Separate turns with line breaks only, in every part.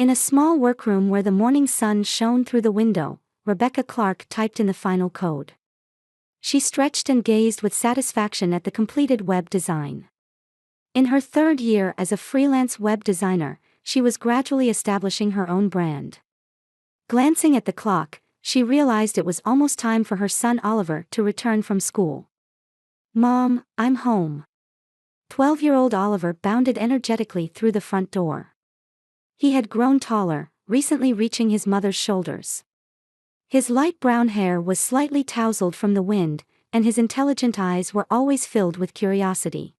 In a small workroom where the morning sun shone through the window, Rebecca Clark typed in the final code. She stretched and gazed with satisfaction at the completed web design. In her third year as a freelance web designer, she was gradually establishing her own brand. Glancing at the clock, she realized it was almost time for her son Oliver to return from school. "Mom, I'm home." 12-year-old Oliver bounded energetically through the front door. He had grown taller, recently reaching his mother's shoulders. His light brown hair was slightly tousled from the wind, and his intelligent eyes were always filled with curiosity.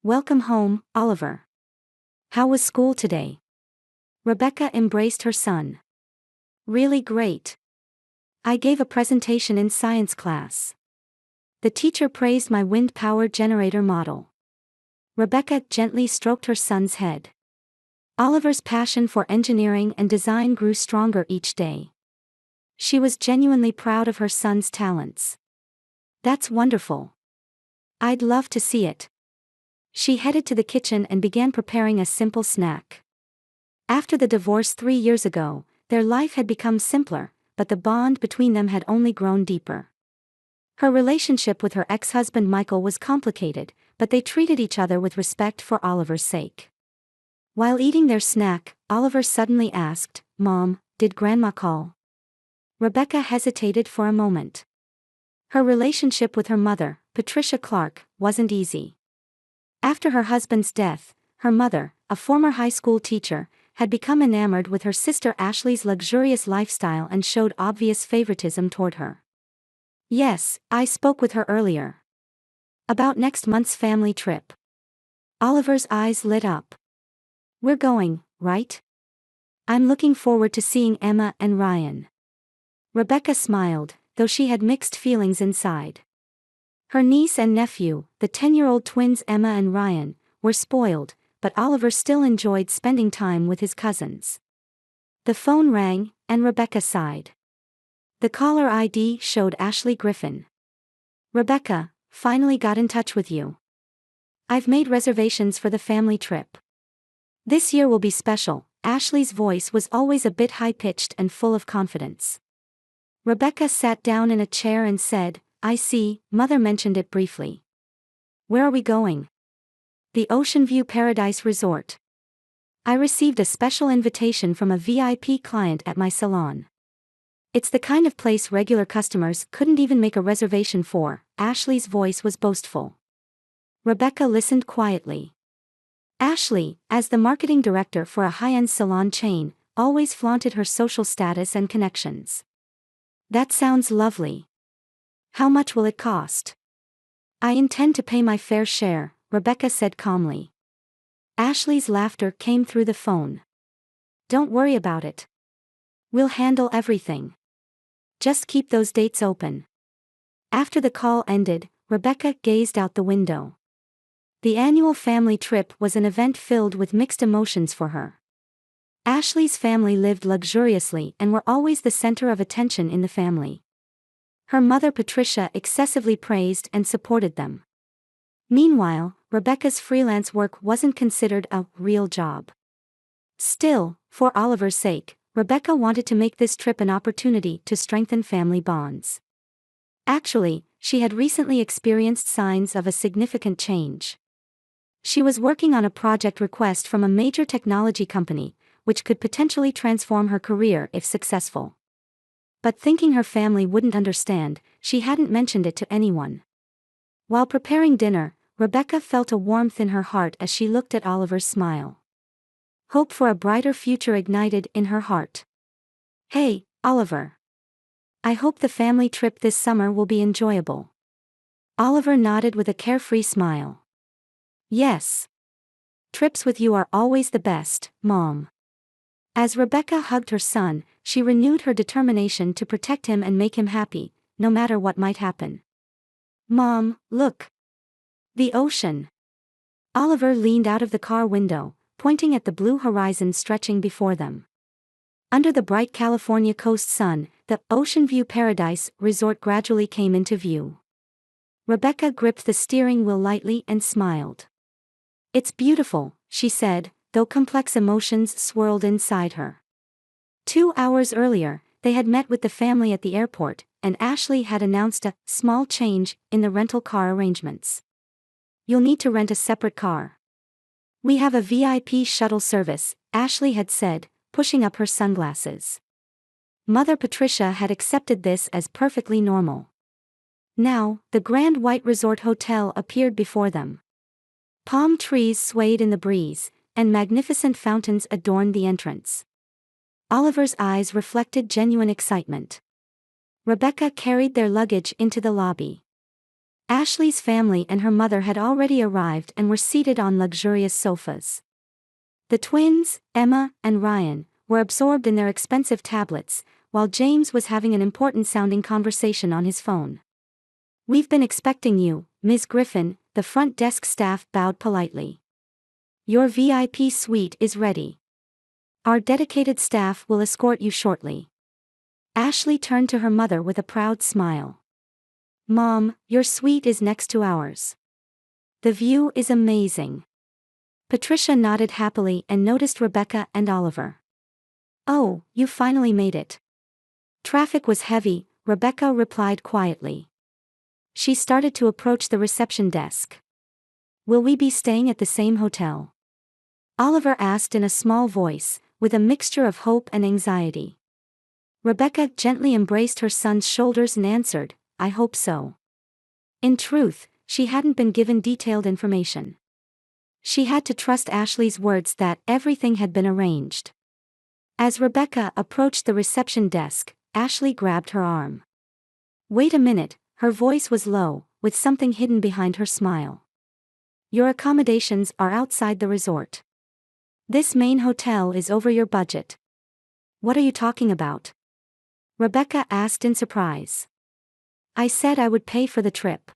"Welcome home, Oliver. How was school today?" Rebecca embraced her son. "Really great. I gave a presentation in science class. The teacher praised my wind power generator model." Rebecca gently stroked her son's head. Oliver's passion for engineering and design grew stronger each day. She was genuinely proud of her son's talents. "That's wonderful. I'd love to see it." She headed to the kitchen and began preparing a simple snack. After the divorce 3 years ago, their life had become simpler, but the bond between them had only grown deeper. Her relationship with her ex-husband Michael was complicated, but they treated each other with respect for Oliver's sake. While eating their snack, Oliver suddenly asked, "Mom, did Grandma call?" Rebecca hesitated for a moment. Her relationship with her mother, Patricia Clark, wasn't easy. After her husband's death, her mother, a former high school teacher, had become enamored with her sister Ashley's luxurious lifestyle and showed obvious favoritism toward her. "Yes, I spoke with her earlier. About next month's family trip." Oliver's eyes lit up. "We're going, right? I'm looking forward to seeing Emma and Ryan." Rebecca smiled, though she had mixed feelings inside. Her niece and nephew, the 10-year-old twins Emma and Ryan, were spoiled, but Oliver still enjoyed spending time with his cousins. The phone rang, and Rebecca sighed. The caller ID showed Ashley Griffin. "Rebecca, finally got in touch with you. I've made reservations for the family trip. This year will be special." Ashley's voice was always a bit high-pitched and full of confidence. Rebecca sat down in a chair and said, "I see, Mother mentioned it briefly. Where are we going?" "The Ocean View Paradise Resort. I received a special invitation from a VIP client at my salon. It's the kind of place regular customers couldn't even make a reservation for." Ashley's voice was boastful. Rebecca listened quietly. Ashley, as the marketing director for a high-end salon chain, always flaunted her social status and connections. "That sounds lovely. How much will it cost?" "I intend to pay my fair share," Rebecca said calmly. Ashley's laughter came through the phone. "Don't worry about it. We'll handle everything. Just keep those dates open." After the call ended, Rebecca gazed out the window. The annual family trip was an event filled with mixed emotions for her. Ashley's family lived luxuriously and were always the center of attention in the family. Her mother Patricia excessively praised and supported them. Meanwhile, Rebecca's freelance work wasn't considered a real job. Still, for Oliver's sake, Rebecca wanted to make this trip an opportunity to strengthen family bonds. Actually, she had recently experienced signs of a significant change. She was working on a project request from a major technology company, which could potentially transform her career if successful. But thinking her family wouldn't understand, she hadn't mentioned it to anyone. While preparing dinner, Rebecca felt a warmth in her heart as she looked at Oliver's smile. Hope for a brighter future ignited in her heart. "Hey, Oliver. I hope the family trip this summer will be enjoyable." Oliver nodded with a carefree smile. "Yes. Trips with you are always the best, Mom." As Rebecca hugged her son, she renewed her determination to protect him and make him happy, no matter what might happen. "Mom, look. The ocean." Oliver leaned out of the car window, pointing at the blue horizon stretching before them. Under the bright California coast sun, the Ocean View Paradise Resort gradually came into view. Rebecca gripped the steering wheel lightly and smiled. "It's beautiful," she said, though complex emotions swirled inside her. 2 hours earlier, they had met with the family at the airport, and Ashley had announced a small change in the rental car arrangements. "You'll need to rent a separate car. We have a VIP shuttle service," Ashley had said, pushing up her sunglasses. Mother Patricia had accepted this as perfectly normal. Now, the Grand White Resort Hotel appeared before them. Palm trees swayed in the breeze, and magnificent fountains adorned the entrance. Oliver's eyes reflected genuine excitement. Rebecca carried their luggage into the lobby. Ashley's family and her mother had already arrived and were seated on luxurious sofas. The twins, Emma and Ryan, were absorbed in their expensive tablets, while James was having an important-sounding conversation on his phone. "We've been expecting you, Ms. Griffin," the front desk staff bowed politely. "Your VIP suite is ready. Our dedicated staff will escort you shortly." Ashley turned to her mother with a proud smile. "Mom, your suite is next to ours. The view is amazing." Patricia nodded happily and noticed Rebecca and Oliver. "Oh, you finally made it." "Traffic was heavy," Rebecca replied quietly. She started to approach the reception desk. "Will we be staying at the same hotel?" Oliver asked in a small voice, with a mixture of hope and anxiety. Rebecca gently embraced her son's shoulders and answered, "I hope so." In truth, she hadn't been given detailed information. She had to trust Ashley's words that everything had been arranged. As Rebecca approached the reception desk, Ashley grabbed her arm. "Wait a minute," her voice was low, with something hidden behind her smile. "Your accommodations are outside the resort. This main hotel is over your budget." "What are you talking about?" Rebecca asked in surprise. "I said I would pay for the trip."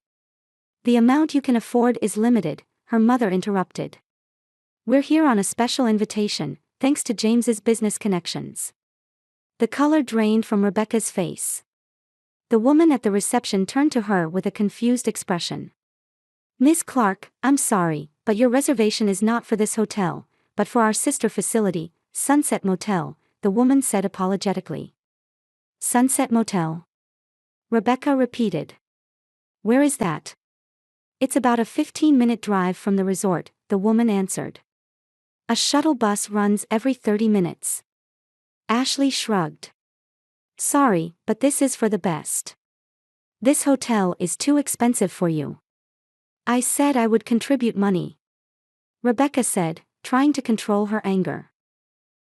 "The amount you can afford is limited," her mother interrupted. "We're here on a special invitation, thanks to James's business connections." The color drained from Rebecca's face. The woman at the reception turned to her with a confused expression. "Miss Clark, I'm sorry, but your reservation is not for this hotel, but for our sister facility, Sunset Motel," the woman said apologetically. "Sunset Motel?" Rebecca repeated. "Where is that?" "It's about a 15-minute drive from the resort," the woman answered. "A shuttle bus runs every 30 minutes. Ashley shrugged. "Sorry, but this is for the best. This hotel is too expensive for you." "I said I would contribute money," Rebecca said, trying to control her anger.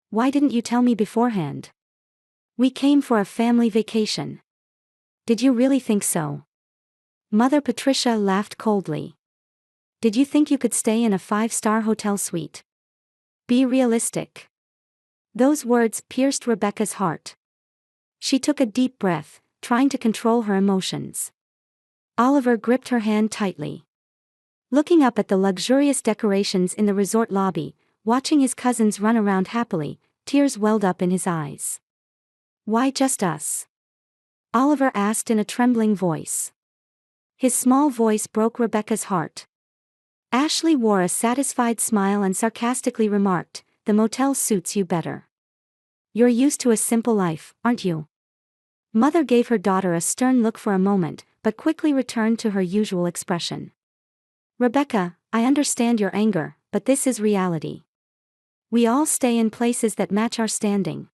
"Why didn't you tell me beforehand? We came for a family vacation." "Did you really think so?" Mother Patricia laughed coldly. "Did you think you could stay in a 5-star hotel suite? Be realistic." Those words pierced Rebecca's heart. She took a deep breath, trying to control her emotions. Oliver gripped her hand tightly. Looking up at the luxurious decorations in the resort lobby, watching his cousins run around happily, tears welled up in his eyes. "Why just us?" Oliver asked in a trembling voice. His small voice broke Rebecca's heart. Ashley wore a satisfied smile and sarcastically remarked, "The motel suits you better. You're used to a simple life, aren't you?" Mother gave her daughter a stern look for a moment, but quickly returned to her usual expression. "Rebecca, I understand your anger, but this is reality. We all stay in places that match our standing."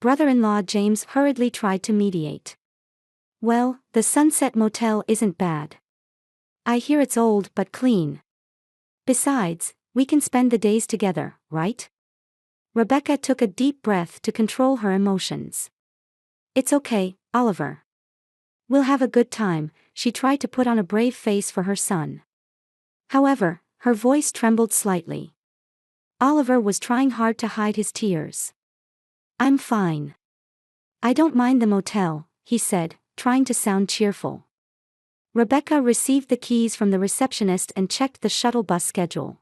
Brother-in-law James hurriedly tried to mediate. "Well, the Sunset Motel isn't bad. I hear it's old but clean. Besides, we can spend the days together, right?" Rebecca took a deep breath to control her emotions. "It's okay, Oliver. We'll have a good time," she tried to put on a brave face for her son. However, her voice trembled slightly. Oliver was trying hard to hide his tears. "I'm fine. I don't mind the motel," he said, trying to sound cheerful. Rebecca received the keys from the receptionist and checked the shuttle bus schedule.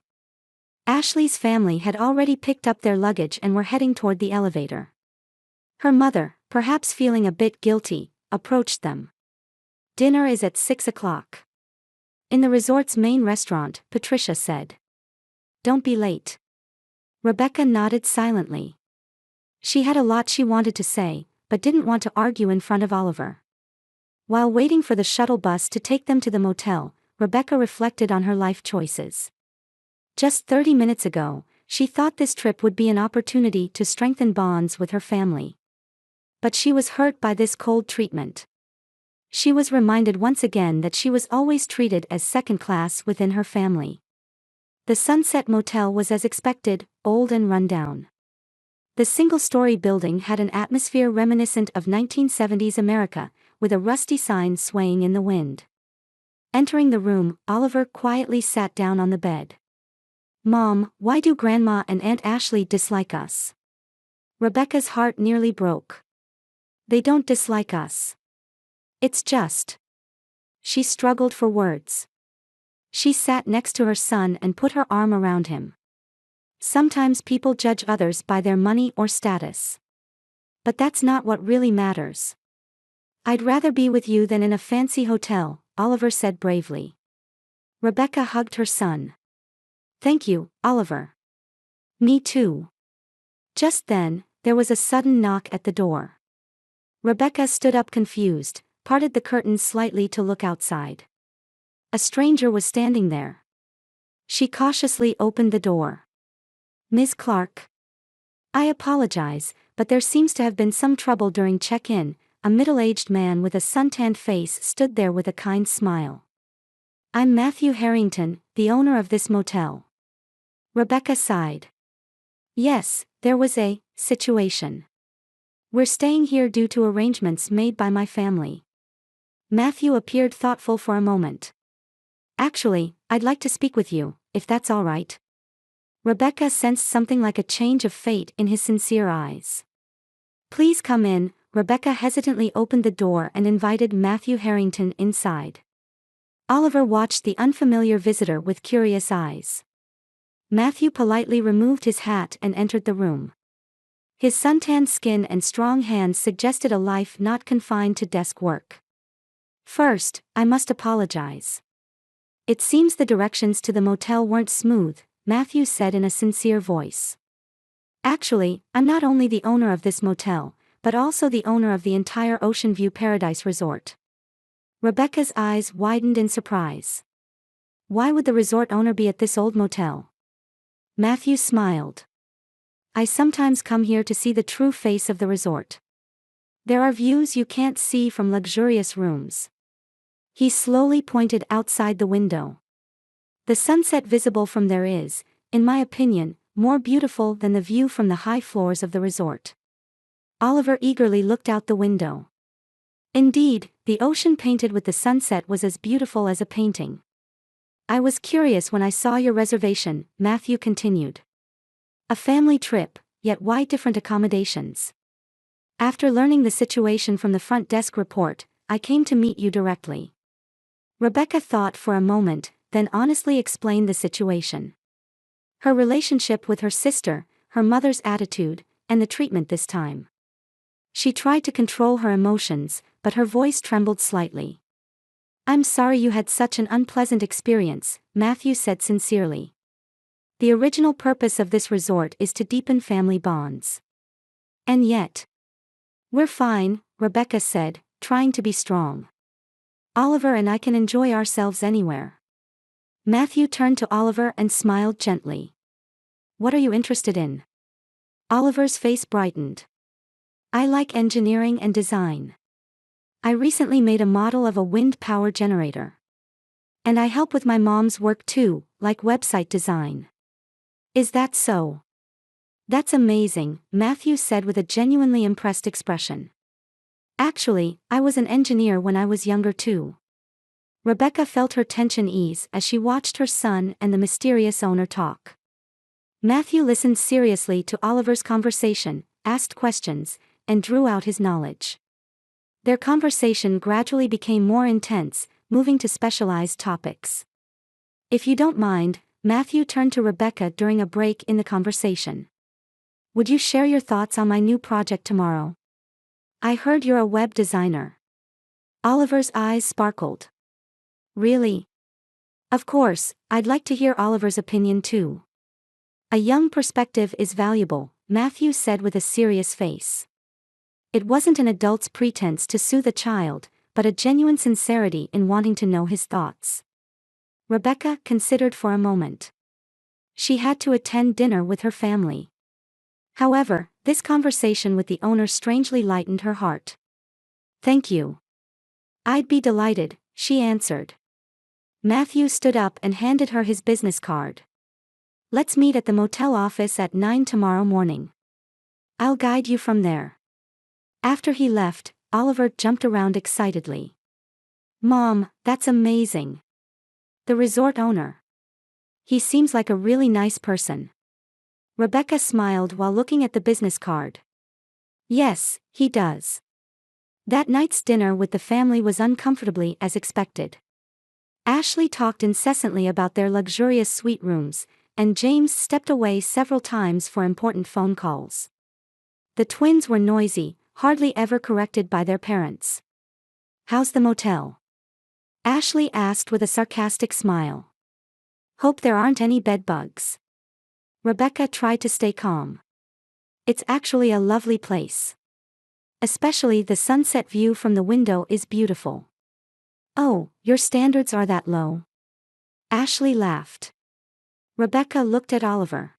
Ashley's family had already picked up their luggage and were heading toward the elevator. Her mother, perhaps feeling a bit guilty, approached them. "Dinner is at 6 o'clock. In the resort's main restaurant," Patricia said. "Don't be late." Rebecca nodded silently. She had a lot she wanted to say, but didn't want to argue in front of Oliver. While waiting for the shuttle bus to take them to the motel, Rebecca reflected on her life choices. Just 30 minutes ago, she thought this trip would be an opportunity to strengthen bonds with her family. But she was hurt by this cold treatment. She was reminded once again that she was always treated as second class within her family. The Sunset Motel was as expected, old and run down. The single-story building had an atmosphere reminiscent of 1970s America, with a rusty sign swaying in the wind. Entering the room, Oliver quietly sat down on the bed. "Mom, why do Grandma and Aunt Ashley dislike us?" Rebecca's heart nearly broke. "They don't dislike us. It's just..." She struggled for words. She sat next to her son and put her arm around him. "Sometimes people judge others by their money or status. But that's not what really matters. I'd rather be with you than in a fancy hotel," Oliver said bravely. Rebecca hugged her son. "Thank you, Oliver." "Me too." Just then, there was a sudden knock at the door. Rebecca stood up confused, parted the curtains slightly to look outside. A stranger was standing there. She cautiously opened the door. "Ms. Clark?" "I apologize, but there seems to have been some trouble during check-in." A middle-aged man with a suntanned face stood there with a kind smile. "I'm Matthew Harrington, the owner of this motel." Rebecca sighed. "Yes, there was a situation. We're staying here due to arrangements made by my family." Matthew appeared thoughtful for a moment. "Actually, I'd like to speak with you, if that's all right." Rebecca sensed something like a change of fate in his sincere eyes. "Please come in." Rebecca hesitantly opened the door and invited Matthew Harrington inside. Oliver watched the unfamiliar visitor with curious eyes. Matthew politely removed his hat and entered the room. His suntanned skin and strong hands suggested a life not confined to desk work. "First, I must apologize. It seems the directions to the motel weren't smooth," Matthew said in a sincere voice. "Actually, I'm not only the owner of this motel, but also the owner of the entire Ocean View Paradise Resort." Rebecca's eyes widened in surprise. "Why would the resort owner be at this old motel?" Matthew smiled. "I sometimes come here to see the true face of the resort. There are views you can't see from luxurious rooms." He slowly pointed outside the window. "The sunset visible from there is, in my opinion, more beautiful than the view from the high floors of the resort." Oliver eagerly looked out the window. Indeed, the ocean painted with the sunset was as beautiful as a painting. "I was curious when I saw your reservation," Matthew continued. "A family trip, yet why different accommodations? After learning the situation from the front desk report, I came to meet you directly." Rebecca thought for a moment, then honestly explained the situation. Her relationship with her sister, her mother's attitude, and the treatment this time. She tried to control her emotions, but her voice trembled slightly. "I'm sorry you had such an unpleasant experience," Matthew said sincerely. "The original purpose of this resort is to deepen family bonds. And yet..." "We're fine," Rebecca said, trying to be strong. "Oliver and I can enjoy ourselves anywhere." Matthew turned to Oliver and smiled gently. "What are you interested in?" Oliver's face brightened. "I like engineering and design. I recently made a model of a wind power generator. And I help with my mom's work too, like website design." "Is that so?" "That's amazing," Matthew said with a genuinely impressed expression. "Actually, I was an engineer when I was younger too." Rebecca felt her tension ease as she watched her son and the mysterious owner talk. Matthew listened seriously to Oliver's conversation, asked questions, and drew out his knowledge. Their conversation gradually became more intense, moving to specialized topics. "If you don't mind," Matthew turned to Rebecca during a break in the conversation. "Would you share your thoughts on my new project tomorrow? I heard you're a web designer." Oliver's eyes sparkled. "Really?" "Of course, I'd like to hear Oliver's opinion too." A young perspective is valuable, Matthew said with a serious face. It wasn't an adult's pretense to soothe a child, but a genuine sincerity in wanting to know his thoughts. Rebecca considered for a moment. She had to attend dinner with her family. However, this conversation with the owner strangely lightened her heart. "Thank you. I'd be delighted," she answered. Matthew stood up and handed her his business card. "Let's meet at the motel office at 9 tomorrow morning. I'll guide you from there." After he left, Oliver jumped around excitedly. "Mom, that's amazing. The resort owner. He seems like a really nice person." Rebecca smiled while looking at the business card. "Yes, he does." That night's dinner with the family was uncomfortably as expected. Ashley talked incessantly about their luxurious suite rooms, and James stepped away several times for important phone calls. The twins were noisy, hardly ever corrected by their parents. "How's the motel?" Ashley asked with a sarcastic smile. "Hope there aren't any bed bugs." Rebecca tried to stay calm. "It's actually a lovely place. Especially the sunset view from the window is beautiful." "Oh, your standards are that low?" Ashley laughed. Rebecca looked at Oliver.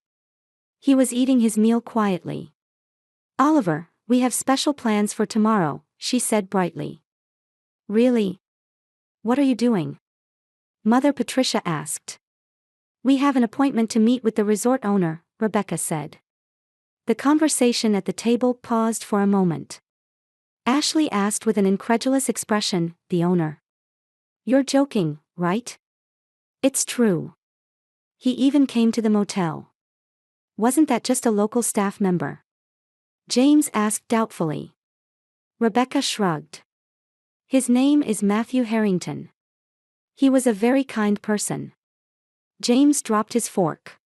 He was eating his meal quietly. "Oliver, we have special plans for tomorrow," she said brightly. "Really? What are you doing?" Mother Patricia asked. "We have an appointment to meet with the resort owner," Rebecca said. The conversation at the table paused for a moment. Ashley asked with an incredulous expression, "The owner? You're joking, right?" "It's true. He even came to the motel." "Wasn't that just a local staff member?" James asked doubtfully. Rebecca shrugged. "His name is Matthew Harrington. He was a very kind person." James dropped his fork.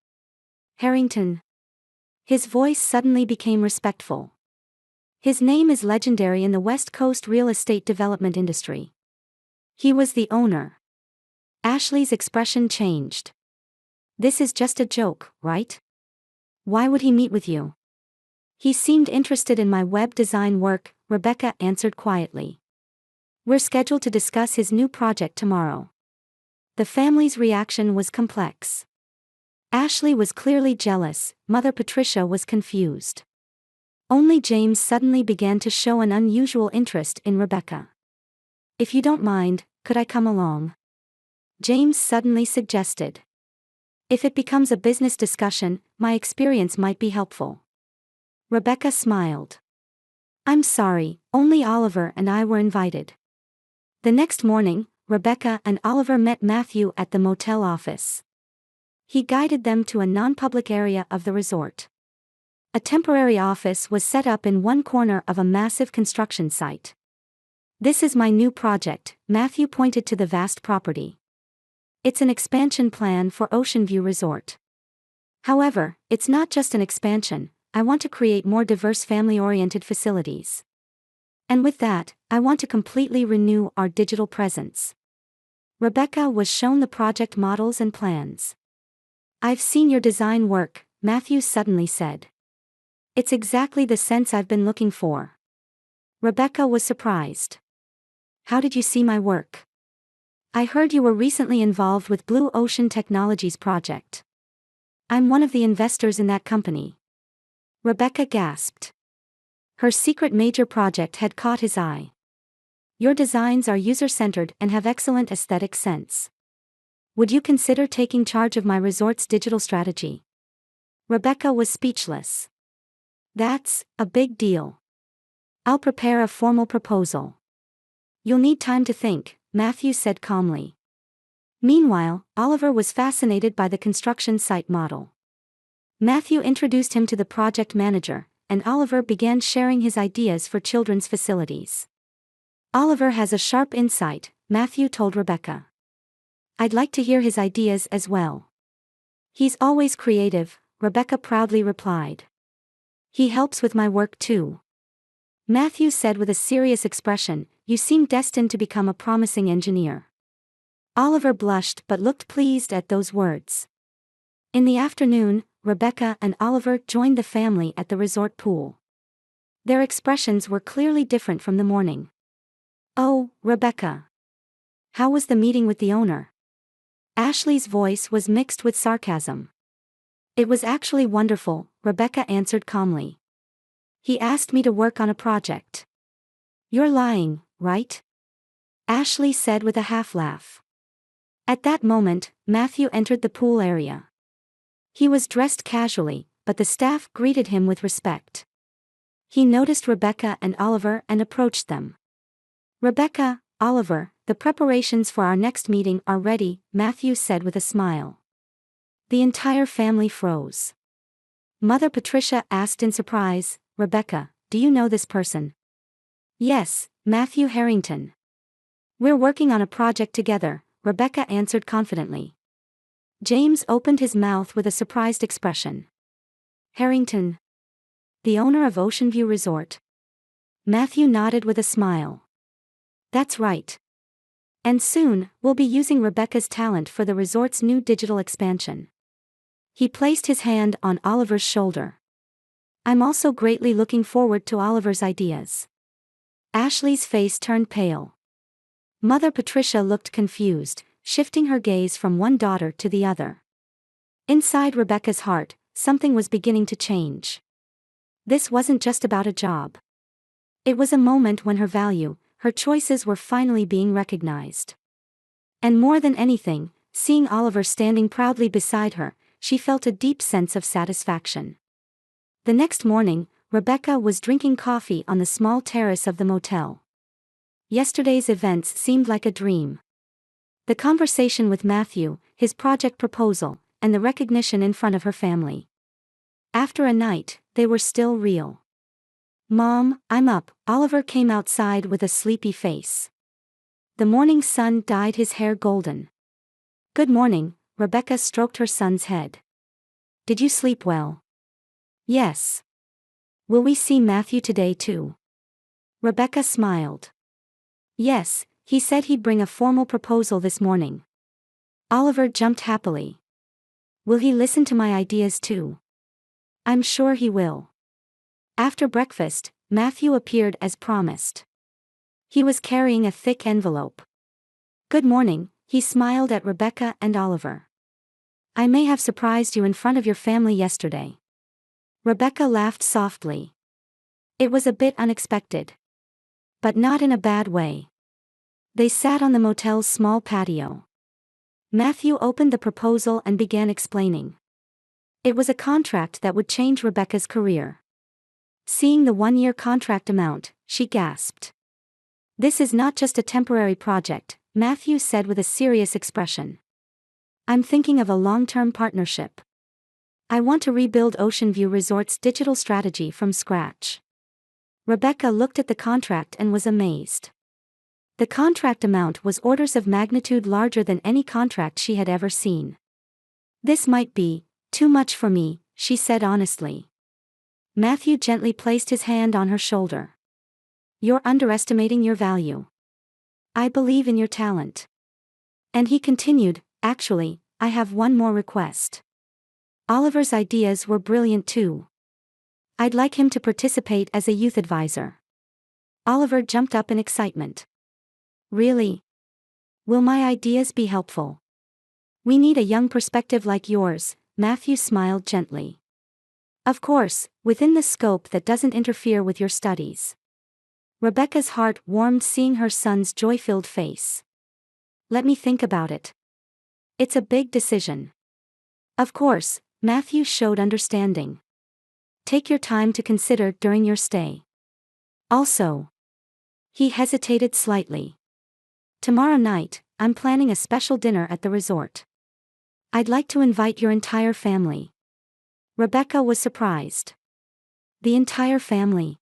"Harrington?" His voice suddenly became respectful. "His name is legendary in the West Coast real estate development industry. He was the owner." Ashley's expression changed. "This is just a joke, right? Why would he meet with you?" "He seemed interested in my web design work," Rebecca answered quietly. "We're scheduled to discuss his new project tomorrow." The family's reaction was complex. Ashley was clearly jealous, Mother Patricia was confused. Only James suddenly began to show an unusual interest in Rebecca. "If you don't mind, could I come along?" James suddenly suggested. "If it becomes a business discussion, my experience might be helpful." Rebecca smiled. "I'm sorry, only Oliver and I were invited." The next morning, Rebecca and Oliver met Matthew at the motel office. He guided them to a non-public area of the resort. A temporary office was set up in one corner of a massive construction site. "This is my new project," Matthew pointed to the vast property. "It's an expansion plan for Ocean View Resort. However, it's not just an expansion, I want to create more diverse family-oriented facilities. And with that, I want to completely renew our digital presence." Rebecca was shown the project models and plans. "I've seen your design work," Matthew suddenly said. "It's exactly the sense I've been looking for." Rebecca was surprised. "How did you see my work?" "I heard you were recently involved with Blue Ocean Technologies project." "I'm one of the investors in that company." Rebecca gasped. Her secret major project had caught his eye. "Your designs are user-centered and have excellent aesthetic sense. Would you consider taking charge of my resort's digital strategy?" Rebecca was speechless. "That's a big deal. I'll prepare a formal proposal." "You'll need time to think," Matthew said calmly. Meanwhile, Oliver was fascinated by the construction site model. Matthew introduced him to the project manager, and Oliver began sharing his ideas for children's facilities. "Oliver has a sharp insight," Matthew told Rebecca. "I'd like to hear his ideas as well." "He's always creative," Rebecca proudly replied. "He helps with my work too." Matthew said with a serious expression, "You seem destined to become a promising engineer." Oliver blushed but looked pleased at those words. In the afternoon, Rebecca and Oliver joined the family at the resort pool. Their expressions were clearly different from the morning. "Oh, Rebecca. How was the meeting with the owner?" Ashley's voice was mixed with sarcasm. "It was actually wonderful," Rebecca answered calmly. "He asked me to work on a project." "You're lying, right?" Ashley said with a half-laugh. At that moment, Matthew entered the pool area. He was dressed casually, but the staff greeted him with respect. He noticed Rebecca and Oliver and approached them. "Rebecca, Oliver, the preparations for our next meeting are ready," Matthew said with a smile. The entire family froze. Mother Patricia asked in surprise, "Rebecca, do you know this person?" "Yes, Matthew Harrington. We're working on a project together," Rebecca answered confidently. James opened his mouth with a surprised expression. "Harrington? The owner of Oceanview Resort?" Matthew nodded with a smile. "That's right. And soon, we'll be using Rebecca's talent for the resort's new digital expansion." He placed his hand on Oliver's shoulder. "I'm also greatly looking forward to Oliver's ideas." Ashley's face turned pale. Mother Patricia looked confused, shifting her gaze from one daughter to the other. Inside Rebecca's heart, something was beginning to change. This wasn't just about a job. It was a moment when her value, her choices were finally being recognized. And more than anything, seeing Oliver standing proudly beside her, she felt a deep sense of satisfaction. The next morning, Rebecca was drinking coffee on the small terrace of the motel. Yesterday's events seemed like a dream. The conversation with Matthew, his project proposal, and the recognition in front of her family. After a night, they were still real. "Mom, I'm up," Oliver came outside with a sleepy face. The morning sun dyed his hair golden. "Good morning," Rebecca stroked her son's head. "Did you sleep well?" "Yes." "Will we see Matthew today too?" Rebecca smiled. "Yes, he said he'd bring a formal proposal this morning." Oliver jumped happily. "Will he listen to my ideas too?" "I'm sure he will." After breakfast, Matthew appeared as promised. He was carrying a thick envelope. "Good morning," he smiled at Rebecca and Oliver. "I may have surprised you in front of your family yesterday." Rebecca laughed softly. It was a bit unexpected. But not in a bad way. They sat on the motel's small patio. Matthew opened the proposal and began explaining. It was a contract that would change Rebecca's career. Seeing the one-year contract amount, she gasped. "This is not just a temporary project," Matthew said with a serious expression. "I'm thinking of a long-term partnership. I want to rebuild Oceanview Resort's digital strategy from scratch." Rebecca looked at the contract and was amazed. The contract amount was orders of magnitude larger than any contract she had ever seen. "This might be too much for me," she said honestly. Matthew gently placed his hand on her shoulder. "You're underestimating your value. I believe in your talent." And he continued, "Actually, I have one more request. Oliver's ideas were brilliant too. I'd like him to participate as a youth advisor." Oliver jumped up in excitement. "Really? Will my ideas be helpful?" "We need a young perspective like yours," Matthew smiled gently. "Of course, within the scope that doesn't interfere with your studies." Rebecca's heart warmed seeing her son's joy-filled face. "Let me think about it. It's a big decision." "Of course," Matthew showed understanding. "Take your time to consider during your stay. Also." He hesitated slightly. "Tomorrow night, I'm planning a special dinner at the resort. I'd like to invite your entire family." Rebecca was surprised. "The entire family?"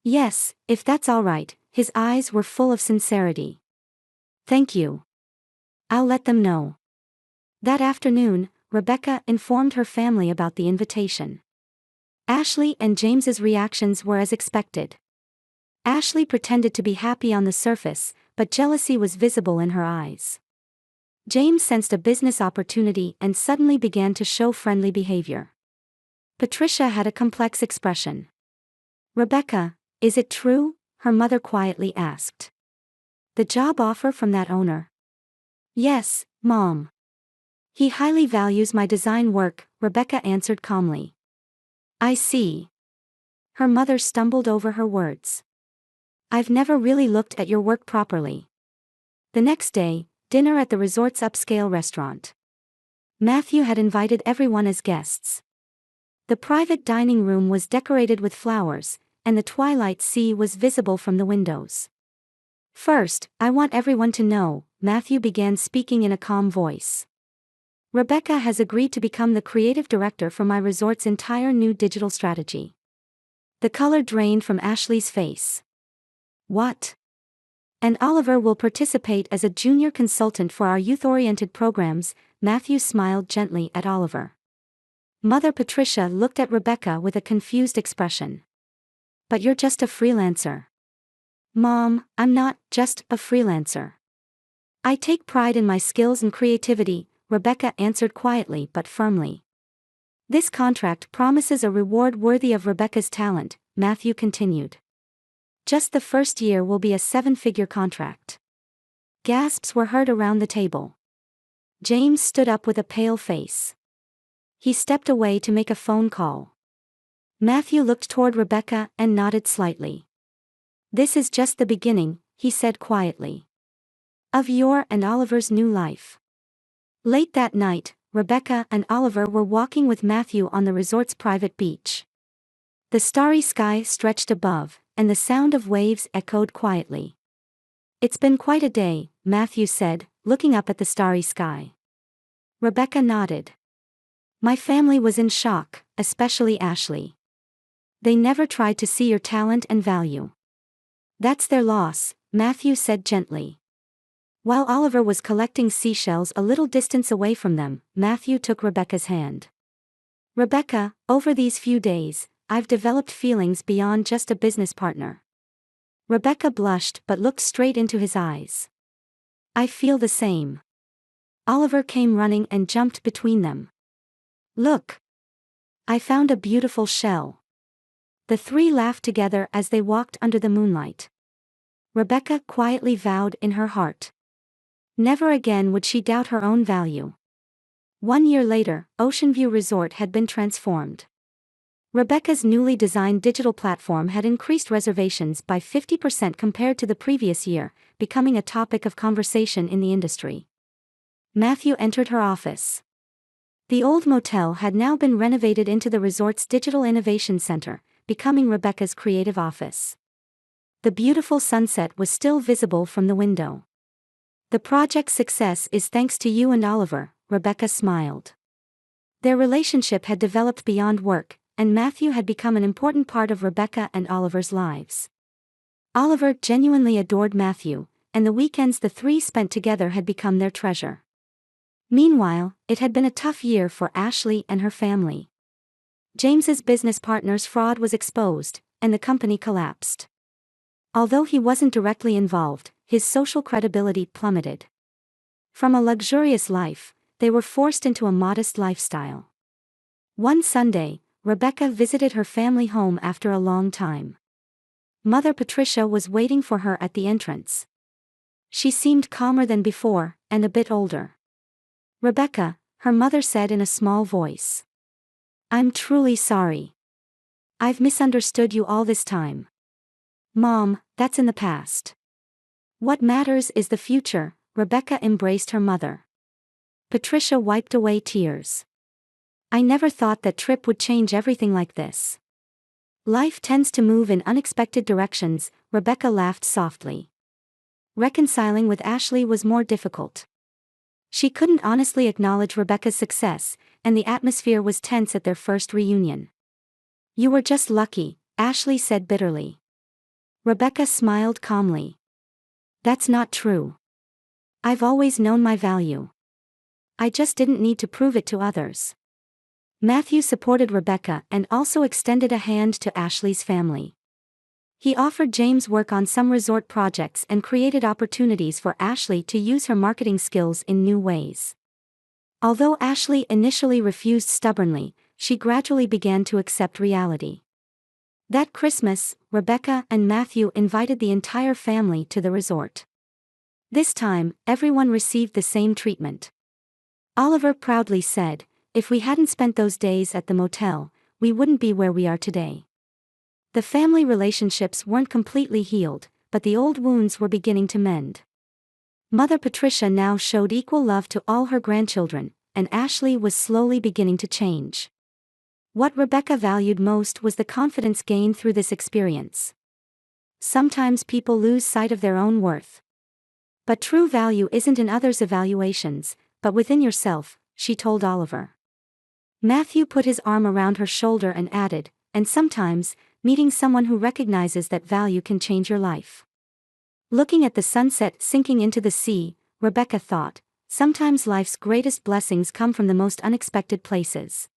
"Yes, if that's all right," his eyes were full of sincerity. "Thank you. I'll let them know." That afternoon, Rebecca informed her family about the invitation. Ashley and James's reactions were as expected. Ashley pretended to be happy on the surface, but jealousy was visible in her eyes. James sensed a business opportunity and suddenly began to show friendly behavior. Patricia had a complex expression. "Rebecca, is it true?" her mother quietly asked. "The job offer from that owner?" "Yes, Mom. He highly values my design work," Rebecca answered calmly. "I see." Her mother stumbled over her words. "I've never really looked at your work properly." The next day, dinner at the resort's upscale restaurant. Matthew had invited everyone as guests. The private dining room was decorated with flowers, and the twilight sea was visible from the windows. "First, I want everyone to know," Matthew began speaking in a calm voice. "Rebecca has agreed to become the creative director for my resort's entire new digital strategy." The color drained from Ashley's face. "What?" "And Oliver will participate as a junior consultant for our youth-oriented programs," Matthew smiled gently at Oliver. Mother Patricia looked at Rebecca with a confused expression. "But you're just a freelancer." "Mom, I'm not just a freelancer. I take pride in my skills and creativity," Rebecca answered quietly but firmly. "This contract promises a reward worthy of Rebecca's talent," Matthew continued. "Just the first year will be a 7-figure contract." Gasps were heard around the table. James stood up with a pale face. He stepped away to make a phone call. Matthew looked toward Rebecca and nodded slightly. "This is just the beginning," he said quietly. "Of your and Oliver's new life." Late that night, Rebecca and Oliver were walking with Matthew on the resort's private beach. The starry sky stretched above, and the sound of waves echoed quietly. "It's been quite a day," Matthew said, looking up at the starry sky. Rebecca nodded. "My family was in shock, especially Ashley. They never tried to see your talent and value." "That's their loss," Matthew said gently. While Oliver was collecting seashells a little distance away from them, Matthew took Rebecca's hand. "Rebecca, over these few days, I've developed feelings beyond just a business partner." Rebecca blushed but looked straight into his eyes. "I feel the same." Oliver came running and jumped between them. "Look! I found a beautiful shell." The three laughed together as they walked under the moonlight. Rebecca quietly vowed in her heart. Never again would she doubt her own value. 1 year later, Oceanview Resort had been transformed. Rebecca's newly designed digital platform had increased reservations by 50% compared to the previous year, becoming a topic of conversation in the industry. Matthew entered her office. The old motel had now been renovated into the resort's Digital Innovation Center, becoming Rebecca's creative office. The beautiful sunset was still visible from the window. "The project's success is thanks to you and Oliver," Rebecca smiled. Their relationship had developed beyond work, and Matthew had become an important part of Rebecca and Oliver's lives. Oliver genuinely adored Matthew, and the weekends the three spent together had become their treasure. Meanwhile, it had been a tough year for Ashley and her family. James's business partner's fraud was exposed, and the company collapsed. Although he wasn't directly involved, his social credibility plummeted. From a luxurious life, they were forced into a modest lifestyle. One Sunday, Rebecca visited her family home after a long time. Mother Patricia was waiting for her at the entrance. She seemed calmer than before, and a bit older. "Rebecca," her mother said in a small voice. "I'm truly sorry. I've misunderstood you all this time." "Mom, that's in the past. What matters is the future," Rebecca embraced her mother. Patricia wiped away tears. "I never thought that trip would change everything like this." "Life tends to move in unexpected directions," Rebecca laughed softly. Reconciling with Ashley was more difficult. She couldn't honestly acknowledge Rebecca's success, and the atmosphere was tense at their first reunion. "You were just lucky," Ashley said bitterly. Rebecca smiled calmly. "That's not true. I've always known my value. I just didn't need to prove it to others." Matthew supported Rebecca and also extended a hand to Ashley's family. He offered James work on some resort projects and created opportunities for Ashley to use her marketing skills in new ways. Although Ashley initially refused stubbornly, she gradually began to accept reality. That Christmas, Rebecca and Matthew invited the entire family to the resort. This time, everyone received the same treatment. Oliver proudly said, "If we hadn't spent those days at the motel, we wouldn't be where we are today." The family relationships weren't completely healed, but the old wounds were beginning to mend. Mother Patricia now showed equal love to all her grandchildren, and Ashley was slowly beginning to change. What Rebecca valued most was the confidence gained through this experience. Sometimes people lose sight of their own worth. But true value isn't in others' evaluations, but within yourself, she told Oliver. Matthew put his arm around her shoulder and added, "And sometimes, meeting someone who recognizes that value can change your life." Looking at the sunset sinking into the sea, Rebecca thought, sometimes life's greatest blessings come from the most unexpected places.